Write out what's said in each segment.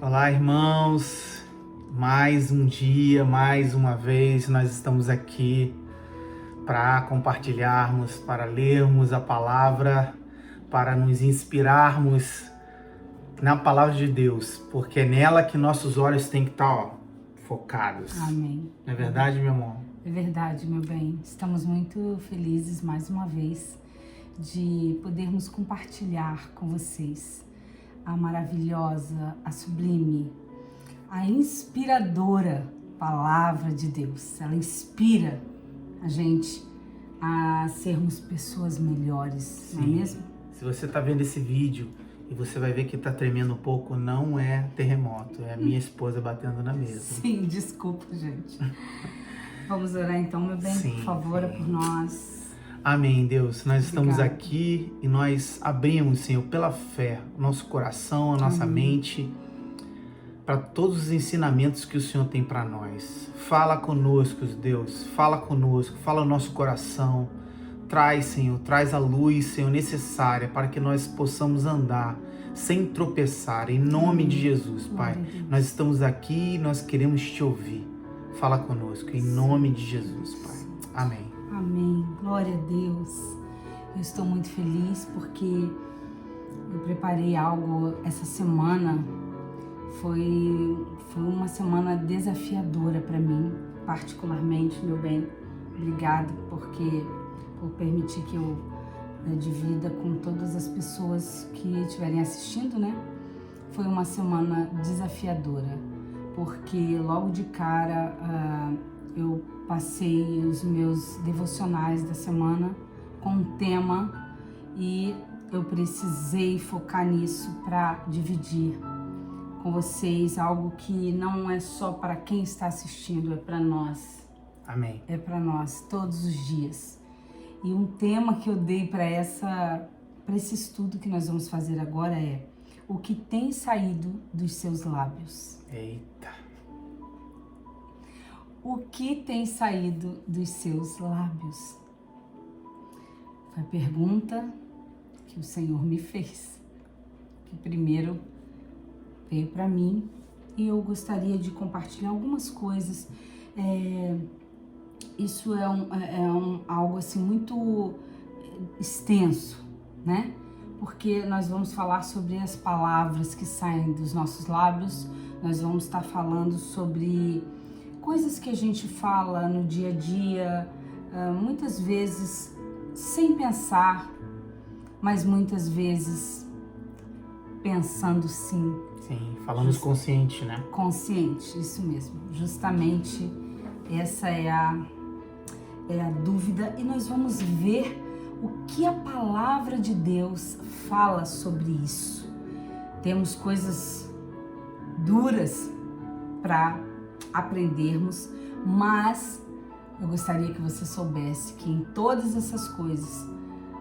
Olá, irmãos. Mais um dia, mais uma vez, nós estamos aqui para compartilharmos, para lermos a palavra, para nos inspirarmos na palavra de Deus, porque é nela que nossos olhos têm que estar focados. Amém. Não é verdade, meu amor? É verdade, meu bem. Estamos muito felizes mais uma vez de podermos compartilhar com vocês a maravilhosa, a sublime, a inspiradora palavra de Deus. Ela inspira a gente a sermos pessoas melhores, Sim. Não é mesmo? Se você está vendo esse vídeo e você vai ver que está tremendo um pouco, não é terremoto, é a minha esposa batendo na mesa. Sim, desculpa, gente. Vamos orar então, meu bem? Sim, por favor, sim. por nós. Amém, Deus. Nós estamos Obrigada. aqui e nós abrimos, Senhor, pela fé, o nosso coração, a nossa mente, para todos os ensinamentos que o Senhor tem para nós. Fala conosco, Deus. Fala conosco, fala o nosso coração. Traz, Senhor, traz a luz, Senhor, necessária para que nós possamos andar sem tropeçar, em nome de Jesus, Pai. Nós estamos aqui e nós queremos te ouvir. Fala conosco, em nome de Jesus, Pai. Amém. Amém. Glória a Deus. Eu estou muito feliz porque eu preparei algo essa semana. Foi uma semana desafiadora para mim, particularmente, meu bem. Obrigado por permitir que eu divida com todas as pessoas que estiverem assistindo, né? Foi uma semana desafiadora, porque logo de cara eu passei os meus devocionais da semana com um tema e eu precisei focar nisso para dividir com vocês algo que não é só para quem está assistindo, é para nós. Amém. É para nós, todos os dias. E um tema que eu dei para esse estudo que nós vamos fazer agora é: o que tem saído dos seus lábios? Eita. O que tem saído dos seus lábios? Foi a pergunta que o Senhor me fez, que primeiro veio para mim, e eu gostaria de compartilhar algumas coisas. Isso é algo assim muito extenso, né? Porque nós vamos falar sobre as palavras que saem dos nossos lábios, nós vamos estar falando sobre coisas que a gente fala no dia a dia, muitas vezes sem pensar, mas muitas vezes pensando sim. Sim, falamos consciente, né? Consciente, isso mesmo. Justamente essa é a dúvida, e nós vamos ver o que a palavra de Deus fala sobre isso. Temos coisas duras para aprendermos, mas eu gostaria que você soubesse que em todas essas coisas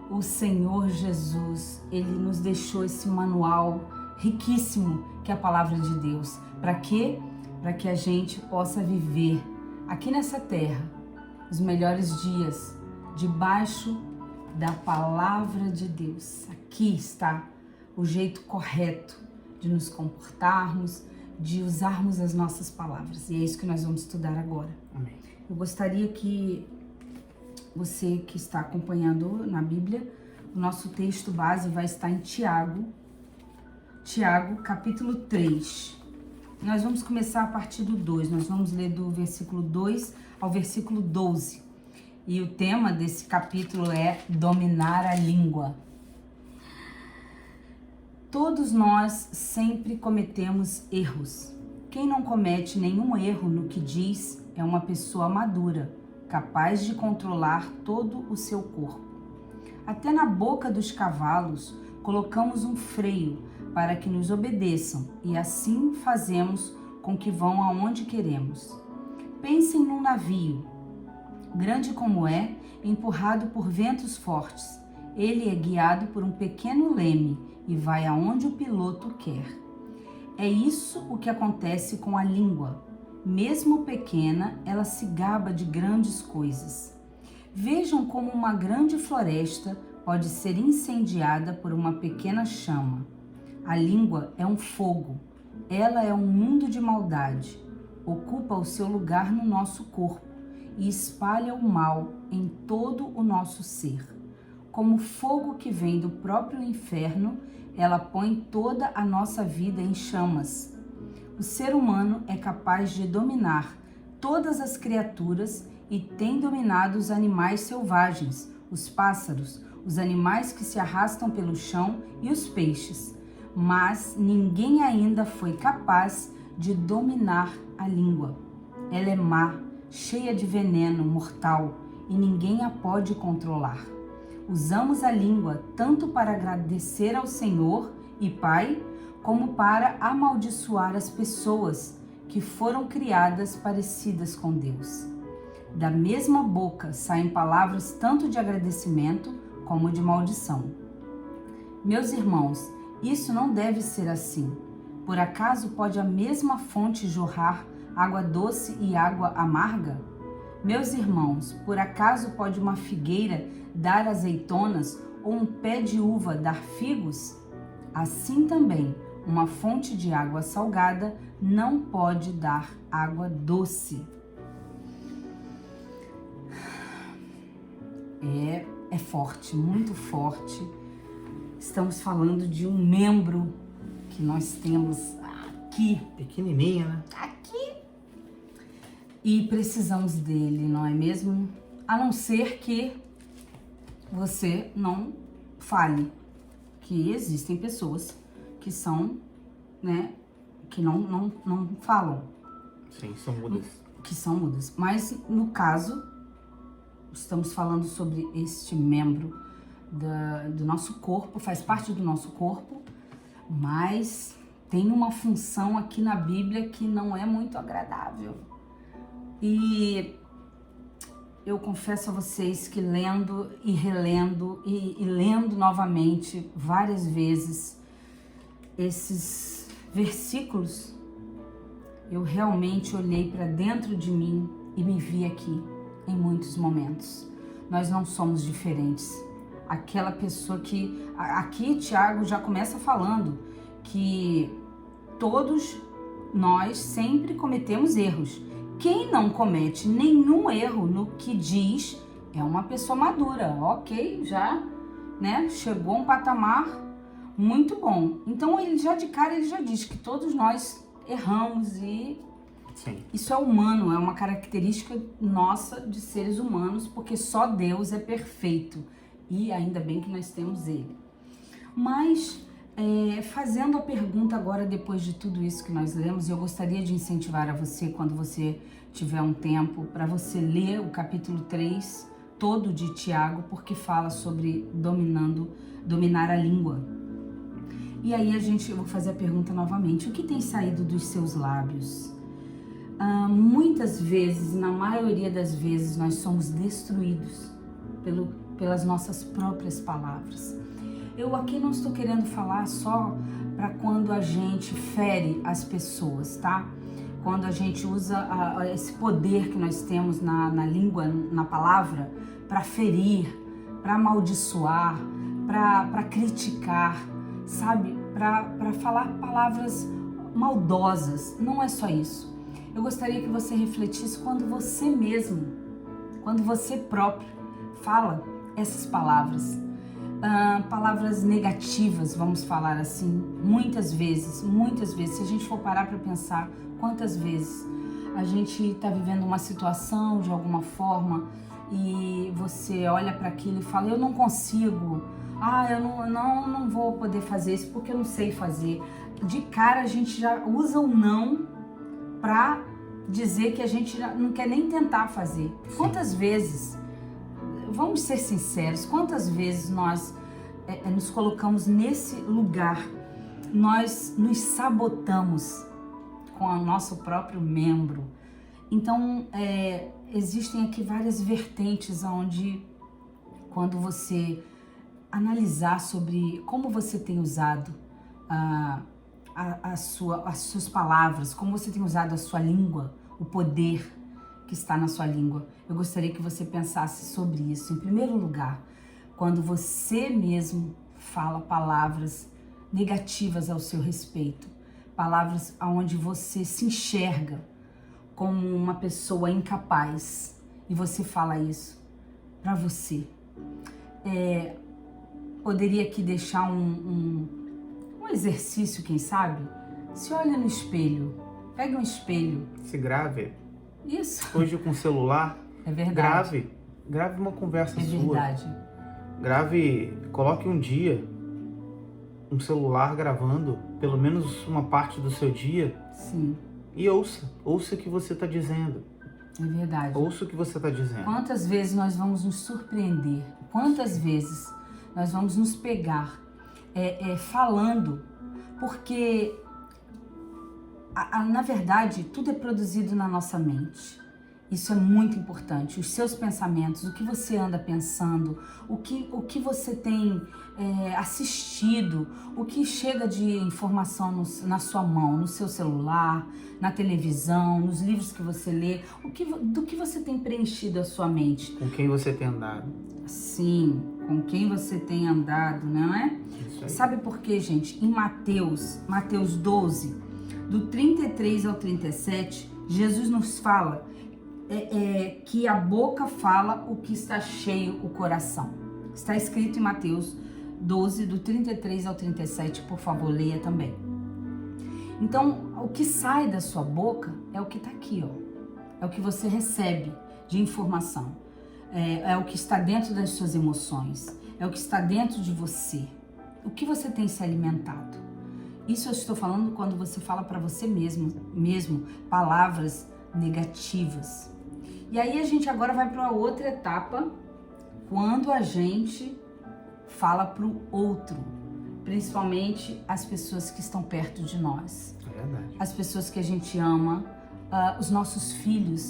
o Senhor Jesus, Ele nos deixou esse manual riquíssimo que é a palavra de Deus. Para quê? Para que a gente possa viver aqui nessa terra os melhores dias debaixo da palavra de Deus. Aqui está o jeito correto de nos comportarmos, de usarmos as nossas palavras. E é isso que nós vamos estudar agora. Amém. Eu gostaria que você que está acompanhando na Bíblia, o nosso texto base vai estar em Tiago, capítulo 3. Nós vamos começar a partir do 2. Nós vamos ler do versículo 2 ao versículo 12. E o tema desse capítulo é dominar a língua. Todos nós sempre cometemos erros. Quem não comete nenhum erro no que diz é uma pessoa madura, capaz de controlar todo o seu corpo. Até na boca dos cavalos colocamos um freio para que nos obedeçam, e assim fazemos com que vão aonde queremos. Pensem num navio, grande como é, empurrado por ventos fortes. Ele é guiado por um pequeno leme e vai aonde o piloto quer. É isso o que acontece com a língua. Mesmo pequena, ela se gaba de grandes coisas. Vejam como uma grande floresta pode ser incendiada por uma pequena chama. A língua é um fogo. Ela é um mundo de maldade, ocupa o seu lugar no nosso corpo e espalha o mal em todo o nosso ser. Como fogo que vem do próprio inferno, ela põe toda a nossa vida em chamas. O ser humano é capaz de dominar todas as criaturas e tem dominado os animais selvagens, os pássaros, os animais que se arrastam pelo chão e os peixes. Mas ninguém ainda foi capaz de dominar a língua. Ela é má, cheia de veneno mortal e ninguém a pode controlar. Usamos a língua tanto para agradecer ao Senhor e Pai, como para amaldiçoar as pessoas que foram criadas parecidas com Deus. Da mesma boca saem palavras tanto de agradecimento como de maldição. Meus irmãos, isso não deve ser assim. Por acaso pode a mesma fonte jorrar água doce e água amarga? Meus irmãos, por acaso pode uma figueira dar azeitonas ou um pé de uva dar figos? Assim também, uma fonte de água salgada não pode dar água doce. É forte, muito forte. Estamos falando de um membro que nós temos aqui. Pequenininho, né? Aqui. E precisamos dele, não é mesmo? A não ser que você não fale. Que existem pessoas que são, né, que não falam. Sim, são mudas. Que são mudas. Mas, no caso, estamos falando sobre este membro do nosso corpo, faz parte do nosso corpo, mas tem uma função aqui na Bíblia que não é muito agradável. E eu confesso a vocês que lendo e relendo e lendo novamente várias vezes esses versículos, eu realmente olhei para dentro de mim e me vi aqui em muitos momentos. Nós não somos diferentes. Aquela pessoa que... Aqui Tiago já começa falando que todos nós sempre cometemos erros. Quem não comete nenhum erro no que diz é uma pessoa madura. Ok, já, né, chegou a um patamar muito bom. Então ele já de cara ele já diz que todos nós erramos e Sim. Isso é humano, é uma característica nossa de seres humanos, porque só Deus é perfeito e ainda bem que nós temos Ele. Mas fazendo a pergunta agora, depois de tudo isso que nós lemos, eu gostaria de incentivar a você, quando você tiver um tempo, para você ler o capítulo 3 todo de Tiago, porque fala sobre dominar a língua. E aí eu vou fazer a pergunta novamente: o que tem saído dos seus lábios? Muitas vezes, na maioria das vezes, nós somos destruídos pelas nossas próprias palavras. Eu aqui não estou querendo falar só para quando a gente fere as pessoas, tá? Quando a gente usa esse poder que nós temos na língua, na palavra, para ferir, para amaldiçoar, para criticar, sabe? Para falar palavras maldosas. Não é só isso. Eu gostaria que você refletisse quando você mesmo, quando você próprio fala essas palavras. Palavras negativas, vamos falar assim, muitas vezes, se a gente for parar para pensar quantas vezes a gente está vivendo uma situação de alguma forma e você olha para aquilo e fala: eu não consigo, eu não vou poder fazer isso porque eu não sei fazer. De cara a gente já usa o não para dizer que a gente não quer nem tentar fazer. Sim. Quantas vezes, vamos ser sinceros, quantas vezes nós nos colocamos nesse lugar, nós nos sabotamos com o nosso próprio membro. Então, existem aqui várias vertentes onde, quando você analisar sobre como você tem usado as suas palavras, como você tem usado a sua língua, o poder que está na sua língua, eu gostaria que você pensasse sobre isso. Em primeiro lugar, quando você mesmo fala palavras negativas ao seu respeito, palavras onde você se enxerga como uma pessoa incapaz e você fala isso para você. Poderia aqui deixar um exercício, quem sabe? Se olha no espelho, pega um espelho. Se grave. Isso. Hoje com o celular. É verdade. Grave uma conversa sua. É verdade. Grave, coloque um dia um celular gravando pelo menos uma parte do seu dia. Sim. E ouça o que você está dizendo. É verdade. Ouça o que você está dizendo. Quantas vezes nós vamos nos surpreender? Quantas vezes nós vamos nos pegar falando? Porque, na verdade, tudo é produzido na nossa mente. Isso é muito importante. Os seus pensamentos, o que você anda pensando, o que você tem assistido, o que chega de informação na sua mão, no seu celular, na televisão, nos livros que você lê, do que você tem preenchido a sua mente. Com quem você tem andado. Sim, com quem você tem andado, não é? Isso aí. Sabe por quê, gente? Em Mateus 12, do 33 ao 37, Jesus nos fala que a boca fala o que está cheio o coração. Está escrito em Mateus 12, do 33 ao 37, por favor, leia também. Então, o que sai da sua boca é o que está aqui, ó. É o que você recebe de informação. É o que está dentro das suas emoções. É o que está dentro de você. O que você tem se alimentado. Isso eu estou falando quando você fala para você mesmo palavras negativas. E aí a gente agora vai para outra etapa, quando a gente fala para o outro, principalmente as pessoas que estão perto de nós. É verdade. As pessoas que a gente ama, os nossos filhos.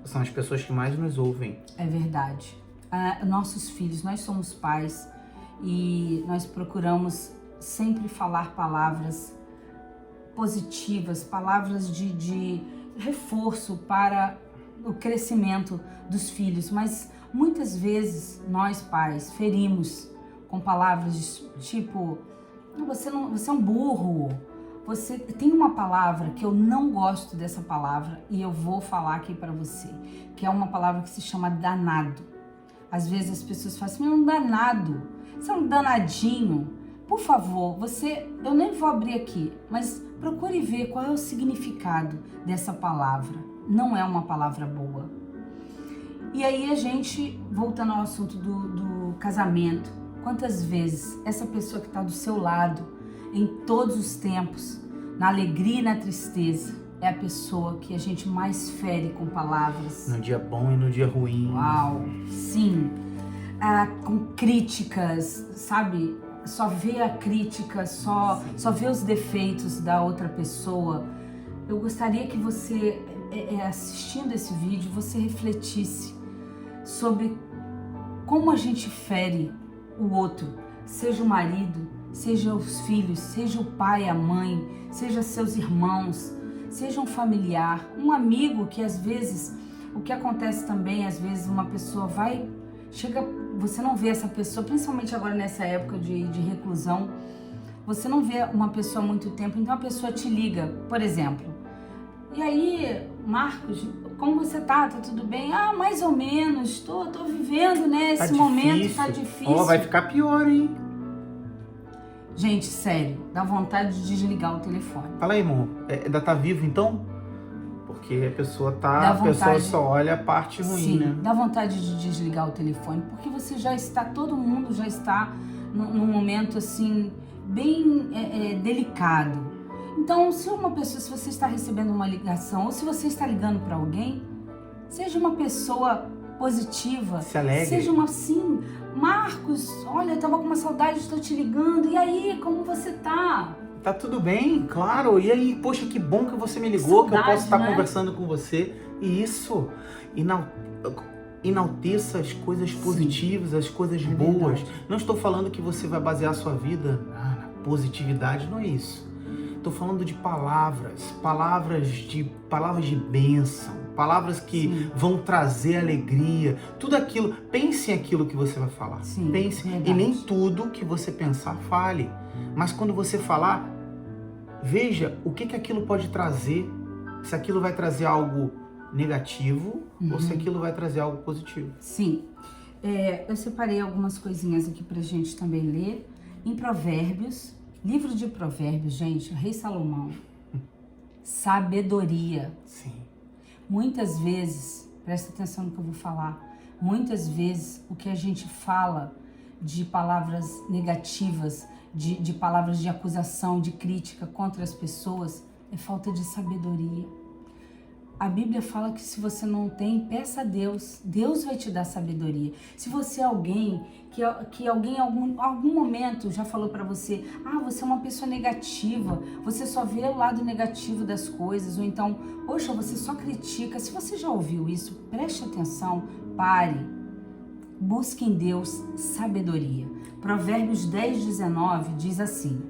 São as pessoas que mais nos ouvem. É verdade. Nossos filhos, nós somos pais e nós procuramos sempre falar palavras positivas, palavras de reforço para o crescimento dos filhos, mas muitas vezes nós pais ferimos com palavras tipo: você é um burro. Você tem uma palavra que eu não gosto dessa palavra e eu vou falar aqui para você, que é uma palavra que se chama danado. Às vezes as pessoas falam assim: é um danado, você é um danadinho. Por favor, eu nem vou abrir aqui, mas procure ver qual é o significado dessa palavra. Não é uma palavra boa. E aí a gente, voltando ao assunto do casamento, quantas vezes essa pessoa que está do seu lado, em todos os tempos, na alegria e na tristeza, é a pessoa que a gente mais fere com palavras. No dia bom e no dia ruim. Uau, sim. Com críticas, sabe? Só vê a crítica, só vê os defeitos da outra pessoa. Eu gostaria que você, assistindo esse vídeo, você refletisse sobre como a gente fere o outro, seja o marido, seja os filhos, seja o pai, a mãe, seja seus irmãos, seja um familiar, um amigo que às vezes, o que acontece também, às vezes uma pessoa você não vê essa pessoa, principalmente agora nessa época de reclusão, você não vê uma pessoa há muito tempo, então a pessoa te liga, por exemplo: e aí, Marcos, como você tá? Tá tudo bem? Mais ou menos, tô vivendo, né, esse momento, tá difícil. Vai ficar pior, hein? Gente, sério, dá vontade de desligar o telefone. Fala aí, irmão, ainda tá vivo então? Porque a pessoa só olha a parte ruim, sim, né? Dá vontade de desligar o telefone, porque você todo mundo já está num momento assim, bem delicado. Então, se você está recebendo uma ligação, ou se você está ligando para alguém, seja uma pessoa positiva. Se alegre. Seja sim, Marcos, olha, eu tava com uma saudade, estou te ligando, e aí, como você tá? Tá tudo bem, claro. E aí, poxa, que bom que você me ligou, saudade, que eu posso estar conversando com você. E isso, enalteça as coisas positivas, as coisas boas. Verdade. Não estou falando que você vai basear a sua vida na positividade, não é isso. Estou falando de palavras de bênção, palavras que vão trazer alegria, tudo aquilo. Pense em aquilo que você vai falar. Sim, pense, verdade. e nem tudo que você pensar fale. Mas quando você falar, veja o que aquilo pode trazer, se aquilo vai trazer algo negativo ou se aquilo vai trazer algo positivo. Sim. Eu separei algumas coisinhas aqui pra gente também ler. Em Provérbios, livro de Provérbios, gente, o Rei Salomão, sabedoria. Sim. Muitas vezes, presta atenção no que eu vou falar, muitas vezes o que a gente fala de palavras negativas, de palavras de acusação, de crítica contra as pessoas, é falta de sabedoria. A Bíblia fala que se você não tem, peça a Deus. Deus vai te dar sabedoria. Se você é alguém que alguém em algum momento já falou para você, você é uma pessoa negativa, você só vê o lado negativo das coisas, ou então, poxa, você só critica. Se você já ouviu isso, preste atenção, pare. Busque em Deus sabedoria. Provérbios 10:19 diz assim: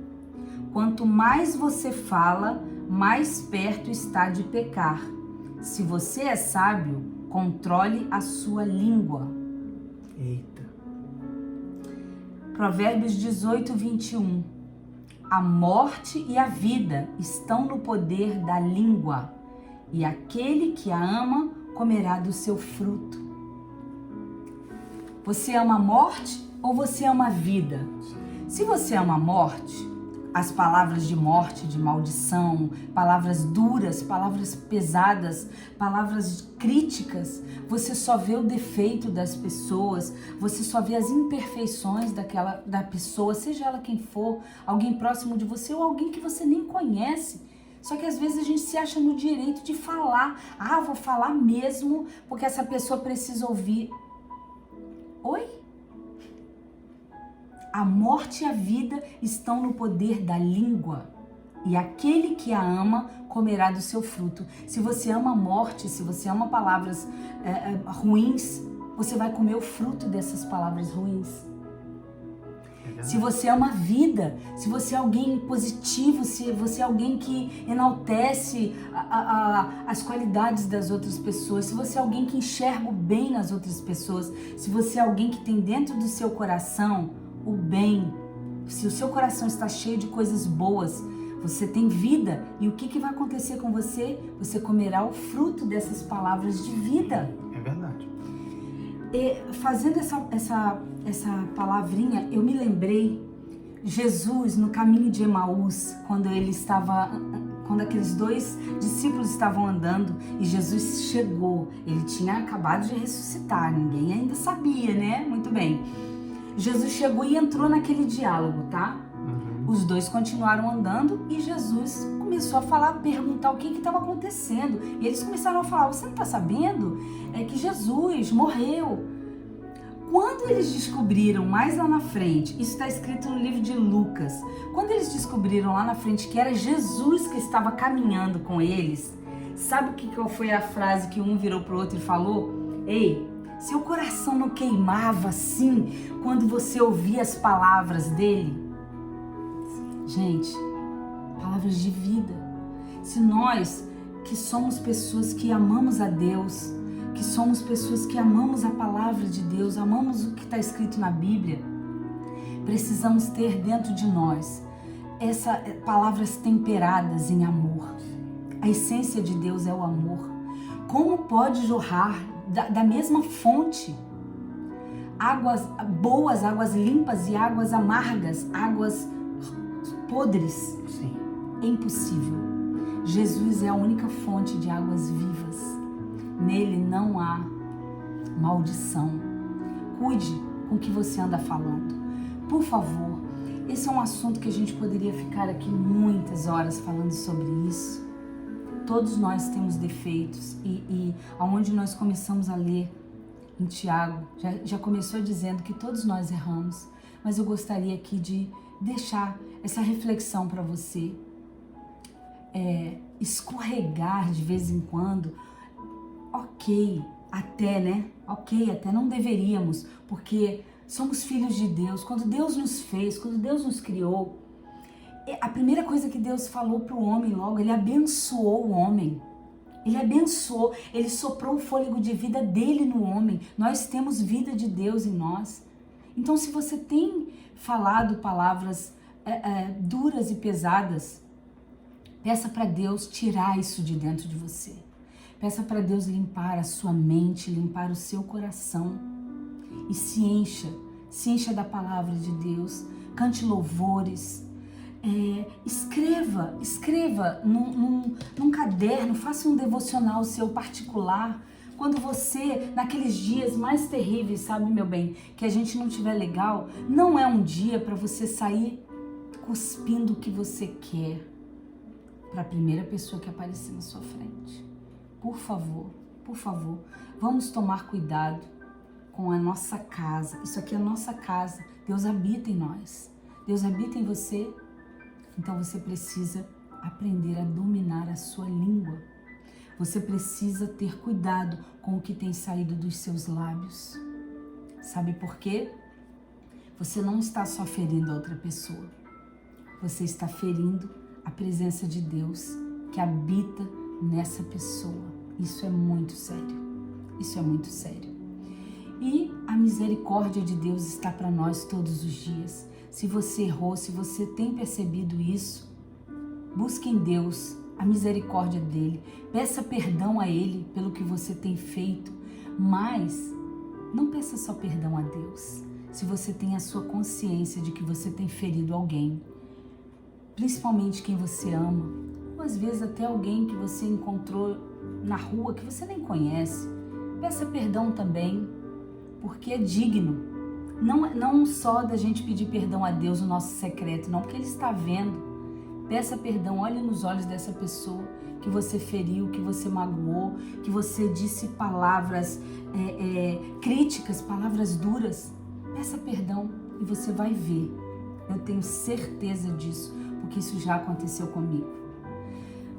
quanto mais você fala, mais perto está de pecar. Se você é sábio, controle a sua língua. Eita. Provérbios 18:21. A morte e a vida estão no poder da língua, e aquele que a ama comerá do seu fruto. Você ama a morte ou você ama a vida? Se você ama a morte, as palavras de morte, de maldição, palavras duras, palavras pesadas, palavras críticas, você só vê o defeito das pessoas, você só vê as imperfeições da pessoa, seja ela quem for, alguém próximo de você ou alguém que você nem conhece. Só que às vezes a gente se acha no direito de falar. Vou falar mesmo porque essa pessoa precisa ouvir. Oi? A morte e a vida estão no poder da língua, e aquele que a ama comerá do seu fruto. Se você ama a morte, se você ama palavras ruins, você vai comer o fruto dessas palavras ruins. Se você ama a vida, se você é alguém positivo, se você é alguém que enaltece as qualidades das outras pessoas, se você é alguém que enxerga o bem nas outras pessoas, se você é alguém que tem dentro do seu coração o bem, se o seu coração está cheio de coisas boas, você tem vida, e o que vai acontecer com você? Você comerá o fruto dessas palavras de vida. É verdade. E fazendo essa palavrinha, eu me lembrei Jesus no caminho de Emaús, quando aqueles dois discípulos estavam andando e Jesus chegou. Ele tinha acabado de ressuscitar, ninguém ainda sabia, né? Muito bem. Jesus chegou e entrou naquele diálogo, tá? Os dois continuaram andando e Jesus começou a falar, perguntar o que estava acontecendo. E eles começaram a falar, você não está sabendo? É que Jesus morreu. Quando eles descobriram mais lá na frente, isso está escrito no livro de Lucas, quando eles descobriram lá na frente que era Jesus que estava caminhando com eles, sabe qual foi a frase que um virou pro outro e falou? Ei, seu coração não queimava assim quando você ouvia as palavras dele? Gente, palavras de vida. Se nós que somos pessoas que amamos a Deus, que somos pessoas que amamos a palavra de Deus, amamos o que está escrito na Bíblia, precisamos ter dentro de nós essas palavras temperadas em amor. A essência de Deus é o amor. Como pode jorrar da mesma fonte águas boas, águas limpas e águas amargas, águas podres? Sim. É impossível. Jesus é a única fonte de águas vivas. Nele não há maldição. Cuide com o que você anda falando. Por favor, esse é um assunto que a gente poderia ficar aqui muitas horas falando sobre isso. Todos nós temos defeitos e aonde nós começamos a ler em Tiago, já começou dizendo que todos nós erramos, mas eu gostaria aqui de deixar essa reflexão para você. Escorregar de vez em quando, ok, até não deveríamos, porque somos filhos de Deus. Quando Deus nos fez, quando Deus nos criou, a primeira coisa que Deus falou para o homem logo, ele abençoou o homem. Ele abençoou, ele soprou o fôlego de vida dele no homem. Nós temos vida de Deus em nós. Então, se você tem falado palavras duras e pesadas, Peça para Deus tirar isso de dentro de você. Peça para Deus limpar a sua mente, limpar o seu coração. E se encha da palavra de Deus. Cante louvores. Escreva num caderno, faça um devocional seu particular. Quando você, naqueles dias mais terríveis, sabe, meu bem, que a gente não tiver legal, não é um dia para você sair cuspindo o que você quer para a primeira pessoa que aparecer na sua frente. Por favor, vamos tomar cuidado com a nossa casa. Isso aqui é a nossa casa. Deus habita em nós. Deus habita em você. Então você precisa aprender a dominar a sua língua. Você precisa ter cuidado com o que tem saído dos seus lábios. Sabe por quê? Você não está só ferindo a outra pessoa. Você está ferindo a presença de Deus que habita nessa pessoa. Isso é muito sério. Isso é muito sério. E a misericórdia de Deus está para nós todos os dias. Se você errou, se você tem percebido isso, busque em Deus a misericórdia dele. Peça perdão a ele pelo que você tem feito. Mas não peça só perdão a Deus. Se você tem a sua consciência de que você tem ferido alguém, principalmente quem você ama, ou às vezes até alguém que você encontrou na rua que você nem conhece, peça perdão também, porque é digno. Não só da gente pedir perdão a Deus no nosso secreto, não, porque Ele está vendo. Peça perdão, olhe nos olhos dessa pessoa que você feriu, que você magoou, que você disse palavras críticas, palavras duras. Peça perdão e você vai ver. Eu tenho certeza disso, porque isso já aconteceu comigo.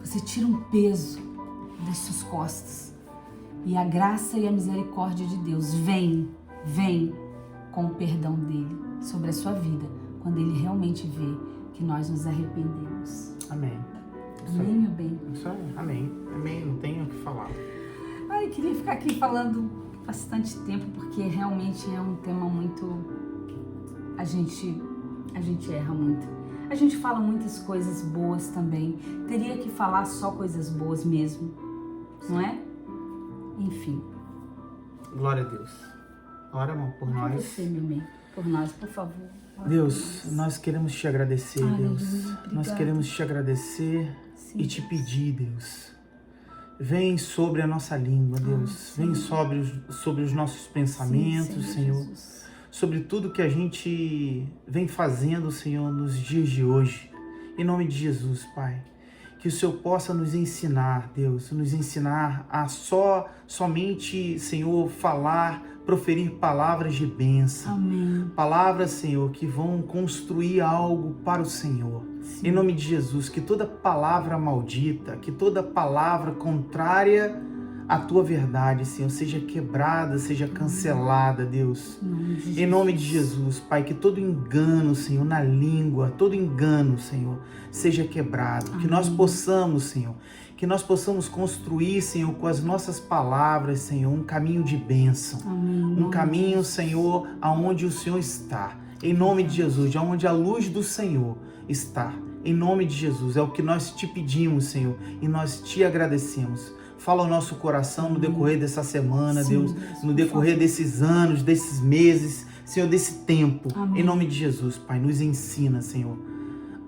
Você tira um peso das suas costas e a graça e a misericórdia de Deus vem com o perdão dele sobre a sua vida, quando ele realmente vê que nós nos arrependemos. Amém. Amém, meu bem? Isso aí. Amém. Amém. Não tenho o que falar. Ai, queria ficar aqui falando bastante tempo, porque realmente é um tema muito... A gente erra muito. A gente fala muitas coisas boas também. Teria que falar só coisas boas mesmo, não é? Enfim. Glória a Deus. Ora, irmão, por nós. Você, meu bem. Por nós, por favor. Deus, nós queremos te agradecer, Deus. Nós queremos te agradecer e te pedir, Deus. Vem sobre a nossa língua, Deus. Vem sobre os nossos pensamentos, Senhor. Jesus. Sobre tudo que a gente vem fazendo, Senhor, nos dias de hoje. Em nome de Jesus, Pai. Que o Senhor possa nos ensinar, Deus, nos ensinar a somente, Senhor, falar, proferir palavras de bênção. Amém. Palavras, Senhor, que vão construir algo para o Senhor. Sim. Em nome de Jesus, que toda palavra maldita, que toda palavra contrária à Tua verdade, Senhor, seja quebrada, seja cancelada, Deus. Em nome de Jesus, Pai, que todo engano, Senhor, na língua, todo engano, Senhor, seja quebrado. Amém. Que nós possamos, Senhor, que nós possamos construir, Senhor, com as nossas palavras, Senhor, um caminho de bênção. Amém. Um caminho, Senhor, aonde o Senhor está. Em nome de Jesus, aonde a luz do Senhor está. Em nome de Jesus, é o que nós te pedimos, Senhor, e nós te agradecemos. Fala o nosso coração no decorrer dessa semana, sim, Deus, no decorrer desses anos, desses meses, Senhor, desse tempo. Amém. Em nome de Jesus, Pai, nos ensina, Senhor,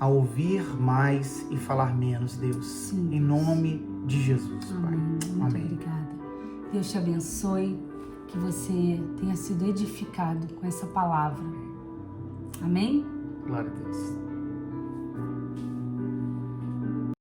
a ouvir mais e falar menos, Deus. Sim, em nome de Jesus, Pai. Muito Amém. Obrigada. Deus te abençoe, que você tenha sido edificado com essa palavra. Amém? Glória a Deus.